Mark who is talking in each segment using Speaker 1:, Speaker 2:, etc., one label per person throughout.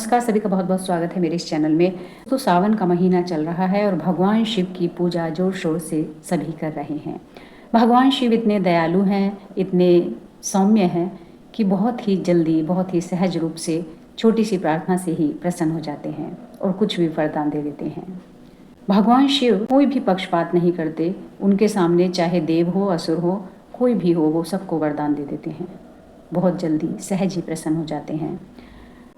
Speaker 1: नमस्कार, सभी का बहुत बहुत स्वागत है मेरे इस चैनल में। तो सावन का महीना चल रहा है और भगवान शिव की पूजा जोर शोर से सभी कर रहे हैं। भगवान शिव इतने दयालु हैं, इतने सौम्य हैं कि बहुत ही जल्दी, बहुत ही सहज रूप से छोटी सी प्रार्थना से ही प्रसन्न हो जाते हैं और कुछ भी वरदान दे देते हैं। भगवान शिव कोई भी पक्षपात नहीं करते, उनके सामने चाहे देव हो, असुर हो, कोई भी हो, वो सबको वरदान दे देते हैं। बहुत जल्दी सहज ही प्रसन्न हो जाते हैं।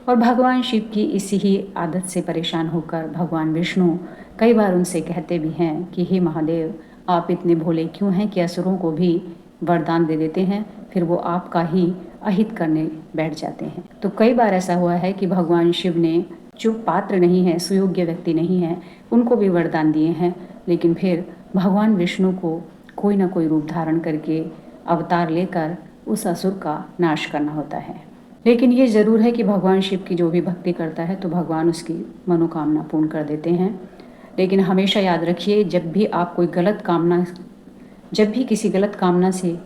Speaker 1: और भगवान शिव की इसी ही आदत से परेशान होकर भगवान विष्णु कई बार उनसे कहते भी हैं कि हे महादेव, आप इतने भोले क्यों हैं कि असुरों को भी वरदान दे देते हैं, फिर वो आपका ही अहित करने बैठ जाते हैं। तो कई बार ऐसा हुआ है कि भगवान शिव ने जो पात्र नहीं है, सुयोग्य व्यक्ति नहीं है, उनको भी वरदान दिए हैं, लेकिन फिर भगवान विष्णु को कोई ना कोई रूप धारण करके अवतार लेकर उस असुर का नाश करना होता है। लेकिन ये ज़रूर है कि भगवान शिव की जो भी भक्ति करता है तो भगवान उसकी मनोकामना पूर्ण कर देते हैं। लेकिन हमेशा याद रखिए, जब भी किसी गलत कामना से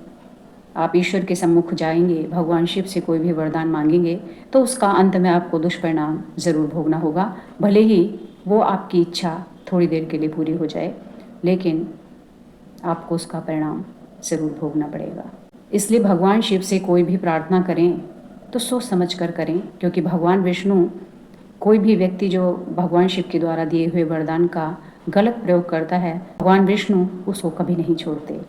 Speaker 1: आप ईश्वर के सम्मुख जाएंगे, भगवान शिव से कोई भी वरदान मांगेंगे, तो उसका अंत में आपको दुष्परिणाम ज़रूर भोगना होगा। भले ही वो आपकी इच्छा थोड़ी देर के लिए पूरी हो जाए, लेकिन आपको उसका परिणाम ज़रूर भोगना पड़ेगा। इसलिए भगवान शिव से कोई भी प्रार्थना करें तो सोच समझ कर करें, क्योंकि भगवान विष्णु, कोई भी व्यक्ति जो भगवान शिव के द्वारा दिए हुए वरदान का गलत प्रयोग करता है, भगवान विष्णु उसको कभी नहीं छोड़ते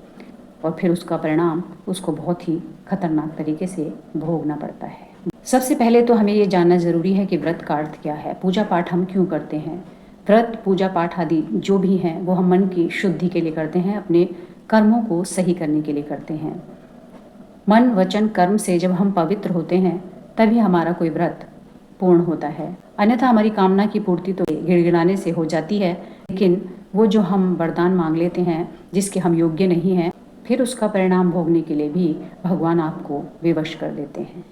Speaker 1: और फिर उसका परिणाम उसको बहुत ही खतरनाक तरीके से भोगना पड़ता है। सबसे पहले तो हमें ये जानना ज़रूरी है कि व्रत का अर्थ क्या है, पूजा पाठ हम क्यों करते हैं। व्रत, पूजा पाठ आदि जो भी हैं वो हम मन की शुद्धि के लिए करते हैं, अपने कर्मों को सही करने के लिए करते हैं। मन, वचन, कर्म से जब हम पवित्र होते हैं तभी हमारा कोई व्रत पूर्ण होता है। अन्यथा हमारी कामना की पूर्ति तो गिड़गिड़ाने से हो जाती है, लेकिन वो जो हम वरदान मांग लेते हैं जिसके हम योग्य नहीं हैं, फिर उसका परिणाम भोगने के लिए भी भगवान आपको विवश कर देते हैं।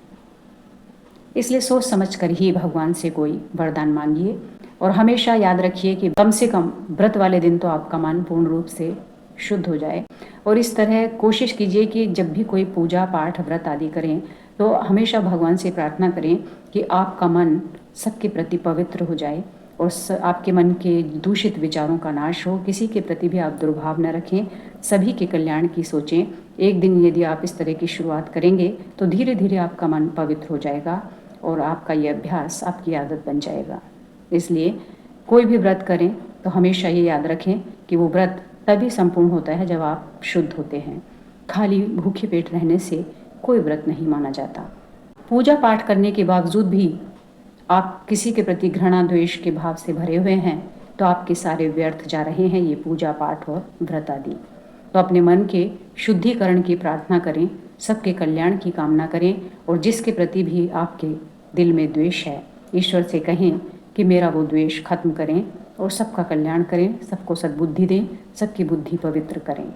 Speaker 1: इसलिए सोच समझ कर ही भगवान से कोई वरदान मांगिए और हमेशा याद रखिए कि कम से कम व्रत वाले दिन तो आपका मन पूर्ण रूप से शुद्ध हो जाए। और इस तरह कोशिश कीजिए कि जब भी कोई पूजा पाठ, व्रत आदि करें तो हमेशा भगवान से प्रार्थना करें कि आपका मन सबके प्रति पवित्र हो जाए और आपके मन के दूषित विचारों का नाश हो। किसी के प्रति भी आप दुर्भाव न रखें, सभी के कल्याण की सोचें। एक दिन यदि आप इस तरह की शुरुआत करेंगे तो धीरे धीरे आपका मन पवित्र हो जाएगा और आपका ये अभ्यास आपकी आदत बन जाएगा। इसलिए कोई भी व्रत करें तो हमेशा ये याद रखें कि वो व्रत तभी संपूर्ण होता है जब आप शुद्ध होते हैं। खाली भूखे पेट रहने से कोई व्रत नहीं माना जाता। पूजा पाठ करने के बावजूद भी आप किसी के प्रति घृणा, द्वेष के भाव से भरे हुए हैं तो आपके सारे व्यर्थ जा रहे हैं ये पूजा पाठ और व्रत आदि। तो अपने मन के शुद्धिकरण की प्रार्थना करें, सबके कल्याण की कामना करें और जिसके प्रति भी आपके दिल में द्वेष है, ईश्वर से कहें कि मेरा वो द्वेष खत्म करें और सबका कल्याण करें, सबको सद्बुद्धि दें, सबकी बुद्धि पवित्र करें।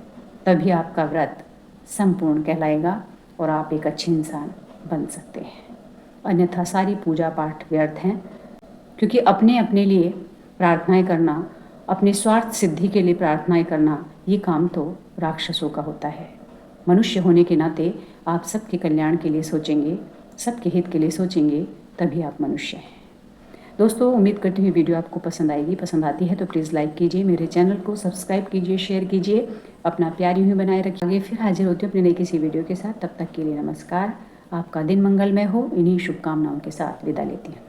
Speaker 1: तभी आपका व्रत संपूर्ण कहलाएगा और आप एक अच्छे इंसान बन सकते हैं। अन्यथा सारी पूजा पाठ व्यर्थ हैं, क्योंकि अपने अपने लिए प्रार्थनाएं करना, अपने स्वार्थ सिद्धि के लिए प्रार्थनाएं करना, ये काम तो राक्षसों का होता है। मनुष्य होने के नाते आप सबके कल्याण के लिए सोचेंगे, सबके हित के लिए सोचेंगे, तभी आप मनुष्य हैं। दोस्तों, उम्मीद करती हूँ वीडियो आपको पसंद आएगी। पसंद आती है तो प्लीज़ लाइक कीजिए, मेरे चैनल को सब्सक्राइब कीजिए, शेयर कीजिए, अपना प्यार यूँ ही बनाए रखिए। आगे फिर हाजिर होती हूँ अपनी नई किसी वीडियो के साथ। तब तक के लिए नमस्कार। आपका दिन मंगलमय हो, इन्हीं शुभकामनाओं के साथ विदा लेती हूँ।